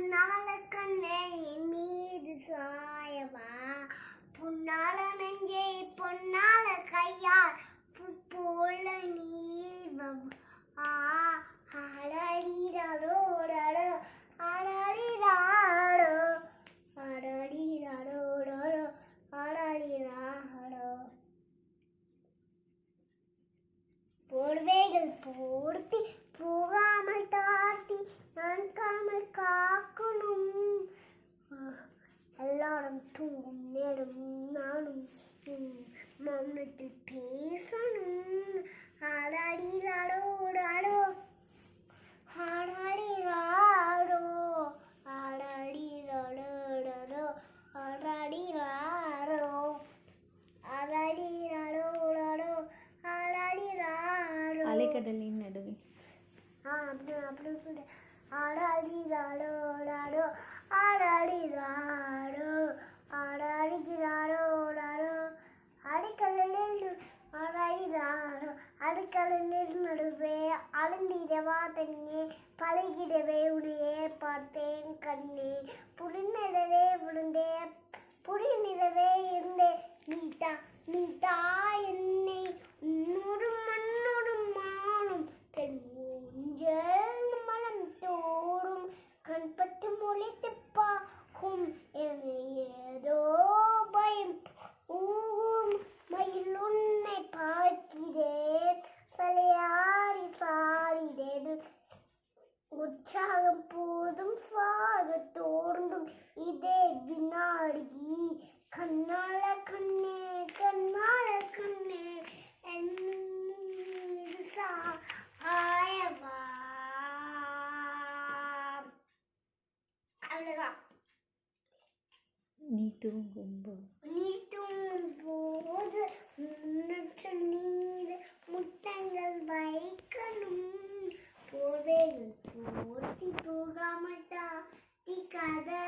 கண்ணால கண்ணே என் மீது சாயவா பொன்னால நெஞ்சே பொன்னால கையால் போல நீவம் ஆடாடிடாரோ ஆடாடிடாரோ ஆடாடிடாரோ ஆடாடிடாரோ போர்வைகள் போர்த்தி போகாமல் தாழ்த்தி நன்காமல் காக்கணும் எல்லாரும் தூங்கும் நேரம் நானும் மௌனத்தில் பேசணும் ஆடாடிடாரோ ஆடாடிடாரோ ஆடாடிடாரோ ஆடாடிடாரோ ஆடாடிடாரோ ஆடாடிடாரோ அலைக்கடலின் நடுவே அப்படி சொல்றேன் ஆடாடிடாரோ ஆடாடிடாரோ ஆடாடிடாரோ அடிக்கடலில் நடுவே அழுந்திடவா தண்ணே பழகிடவே உடையே பார்த்தேன் கண்ணே புரிநிலவே விழுந்தே புரிநிலவே இருந்தே நீட்டா என்னை உன்னோடு மண்ணோடு மானும் தென் ஊஞ்சல் மனம் தோறும் கண்பட்டு மொழித்து பார்க்கும் என்னை ஏதோ பயம் ஊகும் மயில் உன்னை பார்க்கிறேன் தலையாடி சாடிடேன் உற்சாகம் போதும் சாக தோர்ந்தும் இதே வினாடி கண்ணால கண்ணே ஆயவா அவ்வளவுதான். நீ தூங்கும் போது நீர் முட்டங்கள் வைக்கணும் போவேகள் போர்த்தி போகாமட்டா கதை